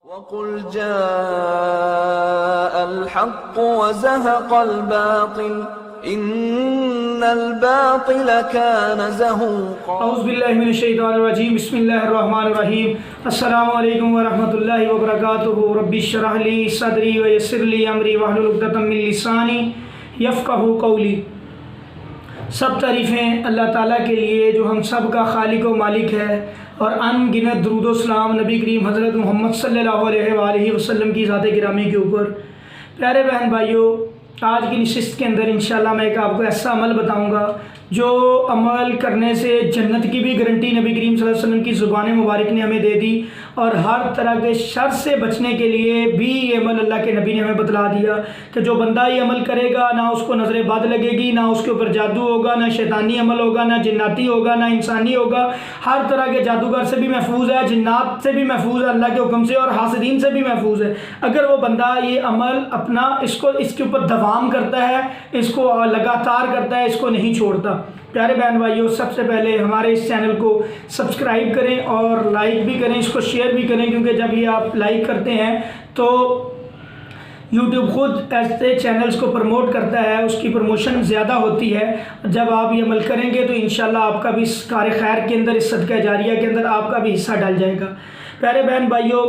वक़ुल जाअल हक़्क़ु व ज़हक़ल बातिल इन्नल बातिल कान ज़हूक़ा। औज़ु बिल्लाहि मिनश शैतानिर रजीम बिस्मिल्लाहिर रहमानिर रहीम। अस्सलामु अलैकुम व रहमतुल्लाहि व बरकातुहू। रब्बि इश्रह ली सदरी व यस्सिर ली अमरी वहलुल उक़दतम मिन लिसानी यफ़क़हू क़ौली। सब तारीफ़ें अल्लाह ताला के लिए जो हम सब का खालिक व मालिक है, और अनगिनत दुरूद व सलाम नबी करीम हज़रत मोहम्मद सल्लल्लाहु अलैहि वसल्लम की ज़ात गिरामी के ऊपर। प्यारे बहन भाइयों, आज की नशिस्त के अंदर इंशाअल्लाह मैं एक आपको ऐसा अमल बताऊंगा जो अमल करने से जन्नत की भी गारंटी नबी करीम सल्लल्लाहु अलैहि वसल्लम की ज़ुबान मुबारक ने हमें दे दी, और हर तरह के शर से बचने के लिए भी ये अमल अल्लाह के नबी ने हमें बतला दिया कि जो बंदा ये अमल करेगा ना उसको नज़र बद लगेगी, ना उसके ऊपर जादू होगा, ना शैतानी अमल होगा, ना जिन्नाती होगा, ना इंसानी होगा। हर तरह के जादूगर से भी महफूज है, जिन्नात से भी महफूज है अल्लाह के हुक्म से, और हासिदीन से भी महफूज है। अगर वो बंदा ये अमल अपना इसके ऊपर दवाम करता है, इसको लगातार करता है, इसको नहीं छोड़ता। प्यारे बहन भाइयों, सबसे पहले हमारे इस चैनल को सब्सक्राइब करें और लाइक भी करें, इसको शेयर भी करें, क्योंकि जब ये आप लाइक करते हैं तो YouTube खुद ऐसे चैनल्स को प्रमोट करता है, उसकी प्रमोशन ज़्यादा होती है। जब आप ये अमल करेंगे तो इंशाल्लाह आपका भी इस कार खैर के अंदर, इस सदका जारिया के अंदर आपका भी हिस्सा डल जाएगा। प्यारे बहन भाइयों,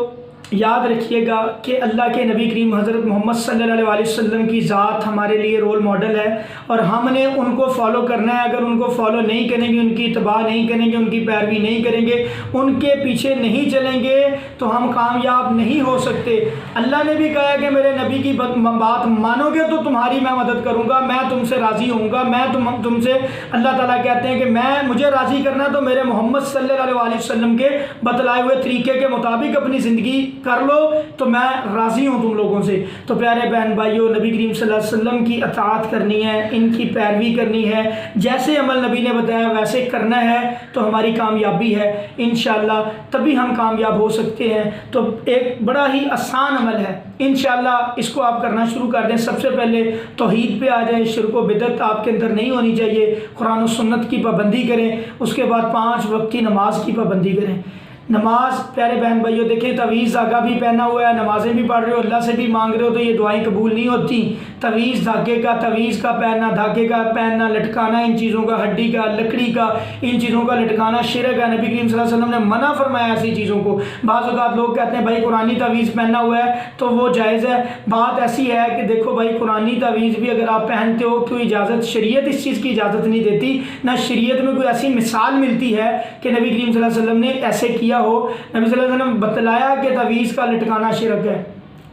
याद रखिएगा कि अल्लाह के नबी करीम हज़रत मोहम्मद सल्लल्लाहु अलैहि वसल्लम की ज़ात हमारे लिए रोल मॉडल है, और हमने उनको फॉलो करना है। अगर उनको फॉलो नहीं करेंगे, उनकी इत्तबा नहीं करेंगे, उनकी पैरवी नहीं करेंगे, उनके पीछे नहीं चलेंगे तो हम कामयाब नहीं हो सकते। अल्लाह ने भी कहा है कि मेरे नबी की बात मानोगे तो तुम्हारी मैं मदद करूँगा, मैं तुमसे राज़ी होऊंगा, मैं तुमसे अल्लाह ताला कहते हैं कि मुझे राज़ी करना तो मेरे मोहम्मद सल्लल्लाहु अलैहि वसल्लम के बतलाए हुए तरीके के मुताबिक अपनी ज़िंदगी कर लो तो मैं राज़ी हूँ तुम लोगों से। तो प्यारे बहन भाइयों, नबी करीम सल्लल्लाहु अलैहि वसल्लम की अताअत करनी है, इनकी पैरवी करनी है, जैसे अमल नबी ने बताया वैसे करना है तो हमारी कामयाबी है इंशाअल्लाह, तभी हम कामयाब हो सकते हैं। तो एक बड़ा ही आसान अमल है, इंशाअल्लाह इसको आप करना शुरू कर दें। सबसे पहले तौहीद पे आ जाएं, शिर्क व बिदअत आपके अंदर नहीं होनी चाहिए, कुरान और सुन्नत की पाबंदी करें, उसके बाद 5 वक्त की नमाज की पाबंदी करें। नमाज, प्यारे बहन भाइयों देखें, तवीज़ धागा भी पहना हुआ है, नमाज़ें भी पढ़ रहे हो, अल्लाह से भी मांग रहे हो, तो ये दुआएं कबूल नहीं होती। तवीज़ तवीज़ का पहनना, धागे का पहनना, लटकाना, इन चीज़ों का, हड्डी का, लकड़ी का, इन चीज़ों का लटकाना शिरक है। नबी करीम सल्लल्लाहु अलैहि वसल्लम ने मना फरमाया ऐसी चीज़ों को। बाज़ औक़ात लोग कहते हैं भाई कुरानी तवीज़ पहना हुआ है तो वो जायज़ है। बात ऐसी है कि देखो भाई, कुरानी तवीज़ भी अगर आप पहनते हो, कोई इजाज़त, शरीयत इस चीज़ की इजाज़त नहीं देती, ना शरीयत में कोई ऐसी मिसाल मिलती है कि नबी करीम सल्लल्लाहु अलैहि वसल्लम ने ऐसे किया हो। नबी सल्लल्लाहु अलैहि वसल्लम बतलाया कि तवीज़ का लटकाना शिरक है,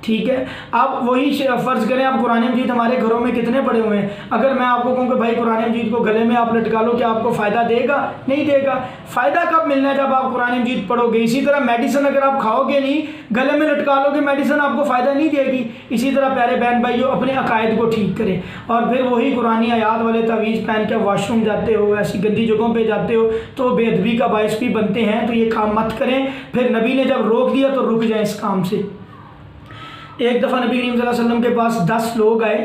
ठीक है। आप वही फ़र्ज़ करें, आप कुरान मजीद हमारे घरों में कितने पड़े हुए हैं, अगर मैं आपको कहूँ कि भाई कुरान मजीद को गले में आप लटका लो, क्या आपको फ़ायदा देगा? नहीं देगा। फ़ायदा कब मिलना है? जब आप कुरान मजीद पढ़ोगे। इसी तरह मेडिसिन अगर आप खाओगे नहीं, गले में लटका लोगे, मेडिसिन आपको फ़ायदा नहीं देगी। इसी तरह प्यारे बहन भाइयों, अपने अकायद को ठीक करें, और फिर वही कुरानी आयात वाले तवीज़ पहन के वॉशरूम जाते हो, ऐसी गंदी जगहों पर जाते हो तो बेअदबी का बायस भी बनते हैं। तो ये काम मत करें। फिर नबी ने जब रोक दिया तो रुक जाए इस काम से। एक दफ़ा नबी करीम सल्लल्लाहु अलैहि वसल्लम के पास 10 लोग आए,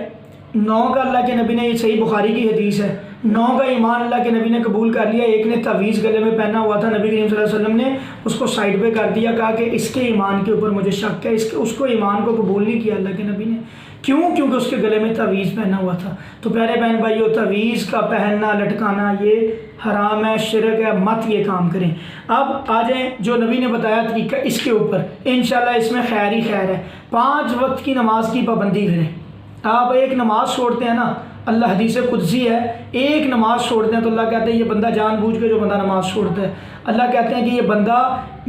9 का अल्लाह के नबी ने, ये सही बुखारी की हदीस है, 9 का ईमान अल्लाह के नबी ने कबूल कर लिया। एक ने तवीज़ गले में पहना हुआ था, नबी करीम सल्लल्लाहु अलैहि वसल्लम ने उसको साइड पे कर दिया, कहा कि इसके ईमान के ऊपर मुझे शक है। उसको ईमान को कबूल नहीं किया अल्लाह के नबी ने। क्यों? क्योंकि उसके गले में तवीज़ पहना हुआ था। तो प्यारे बहन भाइयों, तवीज़ का पहनना, लटकाना ये हराम है, शिरक है, मत ये काम करें। अब आ जाएँ जो नबी ने बताया तरीका, इसके ऊपर इंशाल्लाह इसमें खैर ही खैर है। 5 वक्त की नमाज की पाबंदी करें। आप एक नमाज छोड़ते हैं ना, अल्लाह हदीस कुदसी है, एक नमाज छोड़ते हैं तो अल्लाह कहते हैं ये बंदा जानबूझ के जो बंदा नमाज छोड़ता है, अल्लाह कहते हैं कि ये बंदा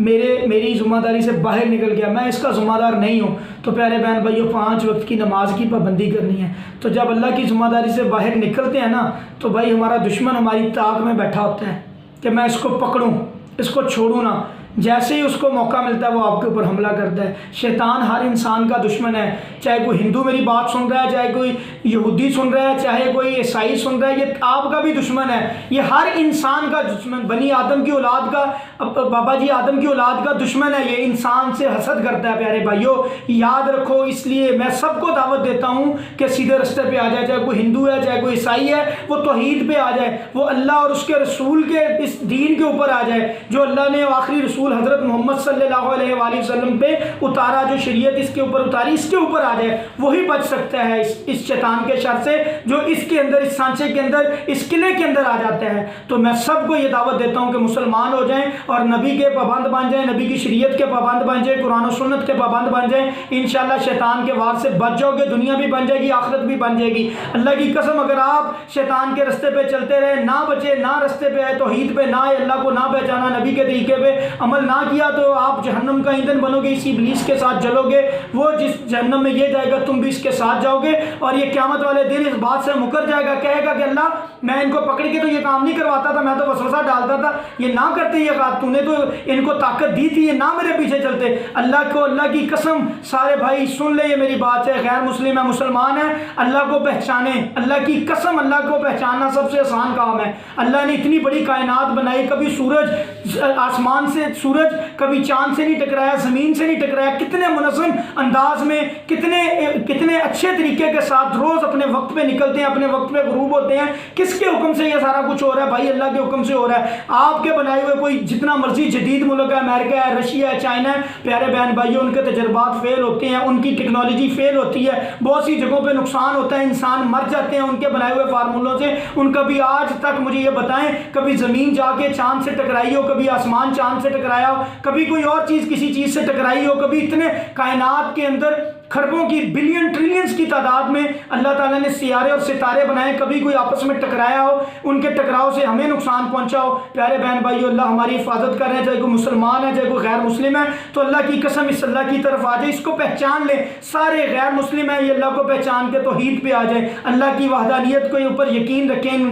मेरी ज़िम्मेदारी से बाहर निकल गया, मैं इसका ज़िम्मेदार नहीं हूँ। तो प्यारे बहन भाइयों, 5 वक्त की नमाज की पाबंदी करनी है। तो जब अल्लाह की ज़िम्मेदारी से बाहर निकलते हैं ना, तो भाई हमारा दुश्मन हमारी ताक में बैठा होता है कि मैं इसको पकड़ूँ, इसको छोड़ूँ ना। जैसे ही उसको मौका मिलता है वो आपके ऊपर हमला करता है। शैतान हर इंसान का दुश्मन है, चाहे कोई हिंदू मेरी बात सुन रहा है, चाहे कोई यहूदी सुन रहा है, चाहे कोई ईसाई सुन रहा है, ये आपका भी दुश्मन है। ये हर इंसान का दुश्मन, बनी आदम की औलाद का अब बाबा जी आदम की औलाद का दुश्मन है, ये इंसान से हसद करता है। प्यारे भाइयों याद रखो, इसलिए मैं सबको दावत देता हूँ कि सीधे रास्ते पे आ जाए, चाहे कोई हिंदू है चाहे कोई ईसाई है, वो तौहीद पे आ जाए, वो अल्लाह और उसके रसूल के इस दीन के ऊपर आ जाए जो अल्लाह ने आखिरी रसूल हज़रत मोहम्मद सल्लल्लाहु अलैहि वसल्लम पे उतारा, जो शरीयत इसके ऊपर उतारी, इसके ऊपर आ जाए। वही बच सकता है इस शैतान के शर से जो इसके अंदर, इस सांचे के अंदर, इस किले के अंदर आ जाते हैं। तो मैं सबको ये दावत देता हूँ कि मुसलमान हो जाएं और नबी के पाबंद बन जाएं, नबी की शरीयत के पाबंद बन जाएं, कुरान और सुन्नत के पाबंद बन जाएं। इंशाअल्लाह शैतान के वार से बच जाओगे, दुनिया भी बन जाएगी, आखिरत भी बन जाएगी। अल्लाह की कसम अगर आप शैतान के रास्ते पे चलते रहे, ना बचे, ना रास्ते पे आए, तौहीद पे ना आए, अल्लाह को ना पहचाना, नबी के तरीके पे अमल ना किया, तो आप जहन्नम का ईंधन बनोगे, इसी इब्लीस के साथ जलोगे। वो जिस जहन्नम में ये जाएगा तुम भी इसके साथ जाओगे, और ये क़यामत वाले दिन इस बात से मुकर जाएगा, कहेगा कि अल्लाह मैं इनको पकड़ के तो ये काम नहीं करवाता था, मैं तो वसवसा डालता था, ये ना करते, ये तूने तो इनको ताकत दी थी, ये ना मेरे पीछे चलते। अल्लाह को, अल्लाह की कसम सारे भाई सुन ले, ये मेरी बात है, गैर मुस्लिम है मुसलमान है, अल्लाह को पहचाने, अल्लाह की कसम अल्लाह को पहचानना सबसे आसान काम है। अल्लाह ने इतनी बड़ी कायनात बनाई, कभी सूरज आसमान से, सूरज कभी चांद से नहीं टकराया, ज़मीन से नहीं टकराया, कितने मुनज़्ज़म अंदाज में, कितने अच्छे तरीके के साथ रोज़ अपने वक्त पे निकलते हैं, अपने वक्त पे ग़ुरूब होते हैं। किसके हुक्म से ये सारा कुछ हो रहा है भाई? अल्लाह के हुक्म से हो रहा है। आपके बनाए हुए कोई जितना मर्जी जदीद मुल्क है, अमेरिका है, रशिया है, चाइना है, प्यारे बहन भाइयों उनके तजर्बात फेल होते हैं, उनकी टेक्नोलॉजी फेल होती है, बहुत सी जगहों पे नुकसान होता है, इंसान मर जाते हैं उनके बनाए हुए फार्मूलों से। उन कभी आज तक मुझे ये बताएं कभी ज़मीन जाके चांद से टकराई हो, कभी आसमान चांद से टकराया हो, कभी कोई और चीज़ किसी चीज़ से टकराई हो, कभी इतने कायनात के अंदर खरबों की, बिलियन ट्रिलियंस की तादाद में अल्लाह ताला ने सियारे और सितारे बनाए, कभी कोई आपस में टकराया हो, उनके टकराव से हमें नुकसान पहुंचा हो? प्यारे बहन भाइयों अल्लाह हमारी हिफाजत कर रहे हैं, चाहे कोई मुसलमान है चाहे कोई गैर मुस्लिम है, तो अल्लाह की कसम इस अल्लाह की तरफ आ जाए, इसको पहचान ले। सारे गैर मुस्लिम है, ये अल्लाह को पहचान के तौहीद पे आ जाए, अल्लाह की वहदानियत के ऊपर यकीन रखें,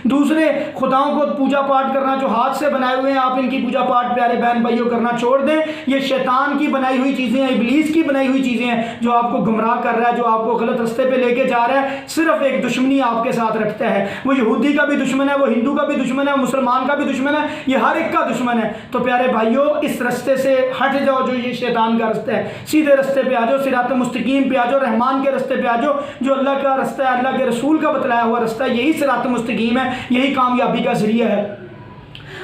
दूसरे खुदाओं को पूजा पाठ करना जो हाथ से बनाए हुए हैं आप इनकी पूजा पाठ प्यारे बहन भाइयों करना छोड़ दें। ये शैतान की बनाई हुई चीज़ें हैं, इब्लीस की बनाई हुई चीज़ें हैं जो आपको गुमराह कर रहा है, जो आपको गलत रास्ते पे लेके जा रहा है। सिर्फ एक दुश्मनी आपके साथ रखता है, वो यहूदी का भी दुश्मन है, वो हिंदू का भी दुश्मन है, मुसलमान का भी दुश्मन है, ये हर एक का दुश्मन है। तो प्यारे भाइयों इस रास्ते से हट जाओ जो ये शैतान का रास्ता है, सीधे रास्ते पे आ जाओ, सिरात मुस्तकीम पे आ जाओ, रहमान के रास्ते पे आ जाओ, जो अल्लाह का रास्ता है, अल्लाह के रसूल का बतलाया हुआ रास्ता है, यही सिरात मुस्तकीम है, यही कामयाबी का जरिया है।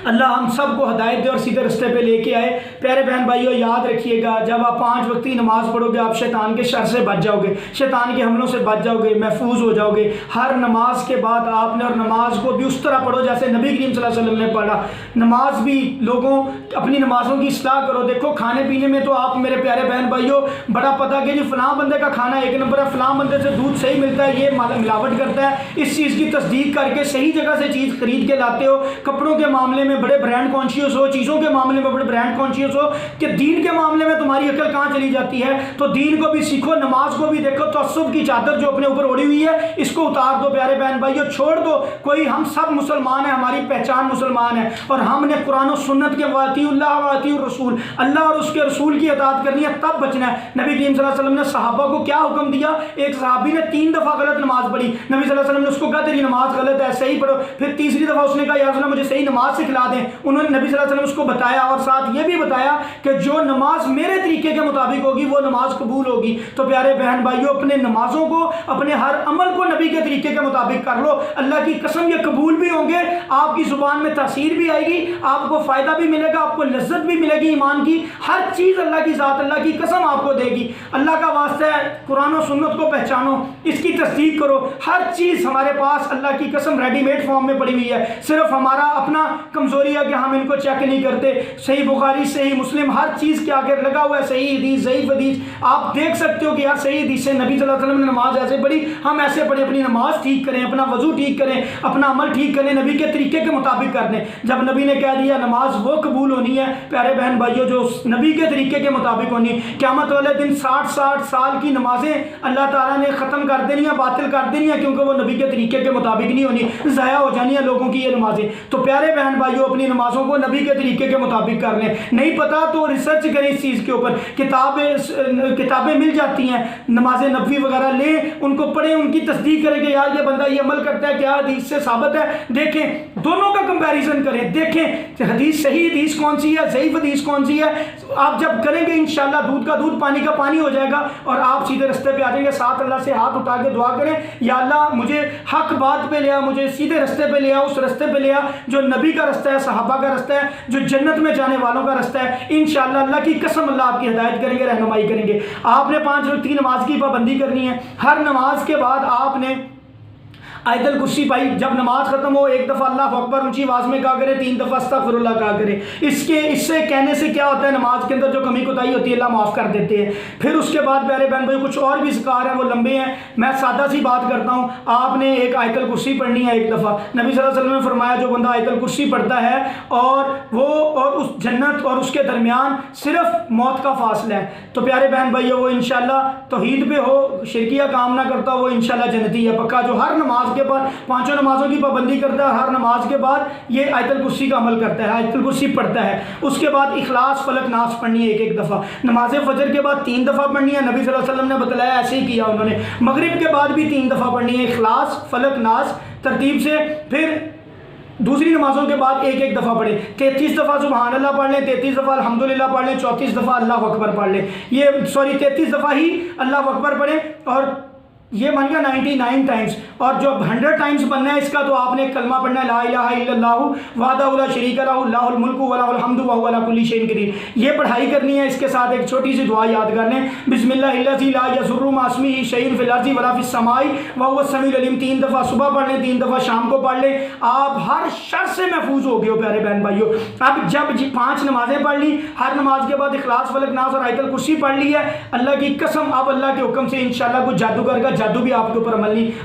अल्लाह हम सब को हदायत दे और सीधे रास्ते पे लेके आए। प्यारे बहन भाइयों याद रखिएगा, जब आप 5 वक्त की नमाज पढ़ोगे आप शैतान के शर से बच जाओगे, शैतान के हमलों से बच जाओगे, महफूज हो जाओगे। हर नमाज के बाद आपने, और नमाज को भी उस तरह पढ़ो जैसे नबी करीम सल्लल्लाहु अलैहि वसल्लम ने पढ़ा। नमाज भी लोगों अपनी नमाज़ों की इस्लाह करो। देखो खाने पीने में तो आप मेरे प्यारे बहन भाइयों बड़ा पता कि जी फ़लाँ बंदे का खाना एक नंबर है, फ़लाँ बंदे से दूध सही मिलता है, ये मिलावट करता है, इस चीज़ की तस्दीक करके सही जगह से चीज़ खरीद के लाते हो। कपड़ों के मामले में बड़े ब्रांड कॉन्शियस हो, चीज़ों के मामले में बड़े ब्रांड कॉन्शियस हो, कि दीन के मामले में तुम्हारी अकल कहाँ चली जाती है। तो दीन को भी सीखो, नमाज को भी देखो। तअस्सुब की चादर जो अपने ऊपर ओढ़ी हुई है इसको उतार दो प्यारे बहन भाइयों, छोड़ दो। कोई, हम सब मुसलमान हैं, हमारी पहचान मुसलमान है, और हमने कुरान और सुन्नत के वातिउल्लाह वातिउर रसूल, अल्लाह और उसके रसूल की इताअत करनी है, तब बचना है। नबी करीम सल्लल्लाहु अलैहि वसल्लम ने सहाबा को क्या हुक्म दिया? एक सहाबी ने 3 दफ़ा गलत नमाज पढ़ी, नबी सल्लल्लाहु अलैहि वसल्लम ने उसको कहा तेरी नमाज गलत है, सही पढ़ो। फिर तीसरी दफ़ा उसने कहा या रसूल अल्लाह मुझे सही नमाज सिखला दें। उन्होंने नबी सल्लल्लाहु अलैहि वसल्लम उसको बताया, और साथ ये भी बताया कि जो नमाज मेरे तरीके के मुताबिक होगी वो नमाज कबूल होगी। तो प्यारे बहन भाइयों अपने नमाजों को, अपने हर अमल को नबी के तरीके के मुताबिक कर लो, अल्लाह की कसम ये कबूल भी होंगे, आपकी ज़ुबान में तासीर भी आएगी, आपको फ़ायदा भी मिलेगा, आपको लज्जत भी मिलेगी ईमान की। हर चीज़ अल्लाह की ज़ात, अल्लाह की कसम आपको देगी। अल्लाह का वास्ता है, कुरान और सुन्नत को पहचानो, इसकी तस्दीक करो। हर चीज़ हमारे पास अल्लाह की कसम रेडीमेड फॉर्म में पड़ी हुई है, सिर्फ हमारा अपना कमज़ोरी है कि हम इनको चेक नहीं करते। सही बुखारी, सही मुस्लिम, हर चीज़ के आगे लगा हुआ है सही हदीस, ज़ईफ़ हदीस। आप देख सकते हो कि यार सही हदीस से नबी सल्लल्लाहु अलैहि वसल्लम ने नमाज ऐसे पढ़ी, हम ऐसे पढ़े, अपनी नमाज ठीक करें, अपना वजू ठीक करें, अपना अमल ठीक करें, नबी के तरीके के मुताबिक कर दें। जब नबी ने कह दिया नमाज वो कबूल होनी है प्यारे बहन भाइयों जो नबी के तरीके के मुताबिक होनी। क़यामत वाले दिन 60-60 साल की नमाजें अल्लाह ताला ने ख़त्म कर देनी है, बातिल कर देनी है, क्योंकि वो नबी के तरीके के मुताबिक नहीं होनी, ज़ाया हो जानी है लोगों की ये नमाजें। तो प्यारे बहन भाई भाइयों अपनी नमाज़ों को नबी के तरीके के मुताबिक कर लें। नहीं पता तो रिसर्च करें इस चीज़ के ऊपर, किताबें मिल जाती हैं, नमाज नबी वगैरह लें, उनको पढ़ें, उनकी तस्दीक करें कि यार ये बंदा ये अमल करता है, क्या हदीस से साबित है, देखें, दोनों का कंपैरिजन करें, देखें हदीस सही हदीस कौन सी है, सही हदीस कौन सी है। आप जब करेंगे इंशाल्लाह दूध का दूध पानी का पानी हो जाएगा और आप सीधे रास्ते पे आ जाएंगे। साथ अल्लाह से हाथ उठा के दुआ करें, या अल्लाह मुझे हक बात पे ले आ, मुझे सीधे रास्ते पे ले आ, उस रास्ते पे ले आ जो नबी का रास्ता है, सहाबा का रास्ता है, जो जन्नत में जाने वालों का रास्ता है। इंशाल्लाह अल्लाह की कसम अल्लाह आपकी हिदायत करेंगे, रहनुमाई करेंगे। आपने 5 वक्त की नमाज की पाबंदी करनी है। हर नमाज के बाद आपने आयतल कुर्सी भाई, जब नमाज खत्म हो एक दफ़ा अल्लाह अकबर ऊंची आवाज़ में कहा करें, 3 दफ़ा अस्तगफिरुल्लाह कहा करें। इससे कहने से क्या होता है, नमाज के अंदर जो कमी कोताही होती है अल्लाह माफ़ कर देते हैं। फिर उसके बाद प्यारे बहन भाई कुछ और भी ज़िकार हैं, वो लंबे हैं, मैं सादा सी बात करता हूँ। आपने एक आयतल कुर्सी पढ़नी है एक दफ़ा। नबी सल्लल्लाहु अलैहि वसल्लम ने फरमाया जो बंदा आयतल कुर्सी पढ़ता है और उस जन्नत और उसके दरमियान सिर्फ मौत का फासला है, तो प्यारे बहन भाई वो इंशाल्लाह तौहीद पे हो, शिरकिया काम ना करता, वो इंशाल्लाह जन्नती है पक्का। जो हर नमाज के बाद 5 नमाजों की पाबंदी करता है, हर नमाज के बाद ये आयतल कुर्सी का अमल करता है, आयतल कुर्सी पढ़ता है। उसके बाद इखलास फलक नास पढ़नी है एक दफ़ा। नमाज फजर के बाद 3 दफ़ा पढ़नी है, नबी सल्लल्लाहु अलैहि वसल्लम ने बतलाया, ऐसे ही किया उन्होंने। मगरिब के बाद भी 3 दफ़ा पढ़नी है, इखलास फलक नास तरतीब से। फिर दूसरी नमाजों के बाद एक एक दफ़ा पढ़ें, 33 दफ़ा सुबहान अल्लाह पढ़ लें, 33 दफ़ा अल्हम्दुलिल्लाह पढ़ लें, 34 दफ़ा अल्लाह अकबर पढ़ लें। 33 दफ़ा ही अल्लाह अकबर पढ़ें और ये बन गया 99 टाइम्स। और जो 100 टाइम्स बनना है इसका, तो आपने कलमा पढ़ना है, ला इलाहा इल्लल्लाहु वहदहु ला शरीका लहु लहुल मुल्कु व लहुल हम्दु व हुवा अला कुल्ली शैइन कदीर। ये पढ़ाई करनी है। इसके साथ एक छोटी सी दुआ याद कर लें, बिस्मिल्लाहिल्लज़ी ला यज़ुर्रु मा इस्मिही शैउन फिल अर्ज़ि वला फिस समाई व हुवस समीउल अलीम। 3 दफ़ा सुबह पढ़ लें, 3 दफ़ा शाम को पढ़ लें। आप हर शर से महफूज हो गए हो प्यारे बहन भाइयों। अब जब 5 नमाजें पढ़ ली, हर नमाज के बाद इखलास फलक नास और आयतल कुर्सी पढ़ ली है, अल्लाह की कसम आप अल्लाह के हुक्म से इंशाल्लाह कुछ जादूगर का जादू भी आपके ऊपर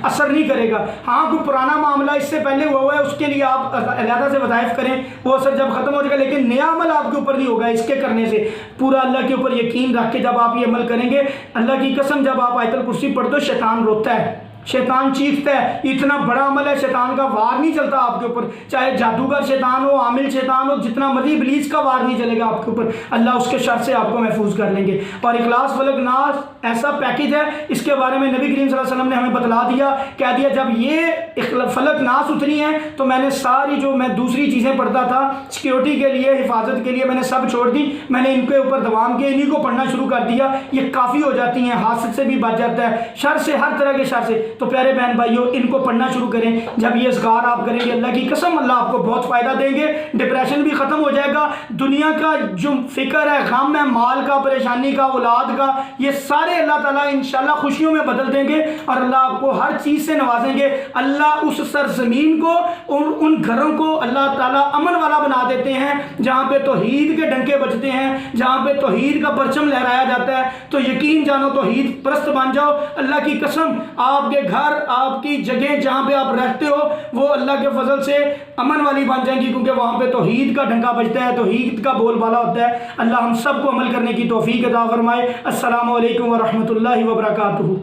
असर नहीं करेगा। हाँ, कोई पुराना मामला इससे पहले हुआ है उसके लिए आप अलहदा से वज़ाइफ करें, वो असर जब खत्म हो जाएगा, लेकिन नया अमल आपके ऊपर नहीं होगा इसके करने से। पूरा अल्लाह के ऊपर यकीन रख के जब आप ये अमल करेंगे, अल्लाह की कसम जब आप आयतल कुर्सी पढ़ते हो शैतान रोता है, शैतान चीखता है। इतना बड़ा अमल है, शैतान का वार नहीं चलता आपके ऊपर, चाहे जादूगर शैतान हो, आमिल शैतान हो, जितना मर्जी इब्लीस का वार नहीं चलेगा आपके ऊपर। अल्लाह उसके शर से आपको महफूज कर लेंगे। और इखलास फलक नास ऐसा पैकेज है, इसके बारे में नबी करीम सल्लल्लाहु अलैहि वसल्लम ने हमें बतला दिया, कह दिया जब ये फलक नास उतरी है तो मैंने सारी जो मैं दूसरी चीज़ें पढ़ता था सिक्योरिटी के लिए, हिफाजत के लिए, मैंने सब छोड़ दी, मैंने इनके ऊपर दवाम किया, इन्हीं को पढ़ना शुरू कर दिया। ये काफ़ी हो जाती हैं, हादसे से भी बच जाता है, शर से, हर तरह के शर से। तो प्यारे बहन भाइयों इनको पढ़ना शुरू करें। जब ये ज़िक्र आप करेंगे, अल्लाह की कसम अल्लाह आपको बहुत फ़ायदा देंगे। डिप्रेशन भी ख़त्म हो जाएगा, दुनिया का जो फिक्र है, गम है, माल का, परेशानी का, औलाद का, ये सारे अल्लाह ताला इंशाल्लाह खुशियों में बदल देंगे और अल्लाह आपको हर चीज़ से नवाजेंगे। अल्लाह उस सरजमीन को और उन घरों को अल्लाह ताला अमन वाला बना देते हैं जहाँ पे तौहीद के डंके बजते हैं, जहाँ पे तौहीद का परचम लहराया जाता है। तो यकीन जानो, तौहीद परस्त बन जाओ। अल्लाह की कसम आपके घर, आपकी जगह जहाँ पे आप रहते हो, वो अल्लाह के फजल से अमन वाली बन जाएंगी, क्योंकि वहाँ पे तौहीद का डंका बजता है, तौहीद का बोलबाला होता है। अल्लाह हम सबको अमल करने की तौफीक अता फरमाए। अस्सलामु अलैकुम व रहमतुल्लाहि व बरकातुहू।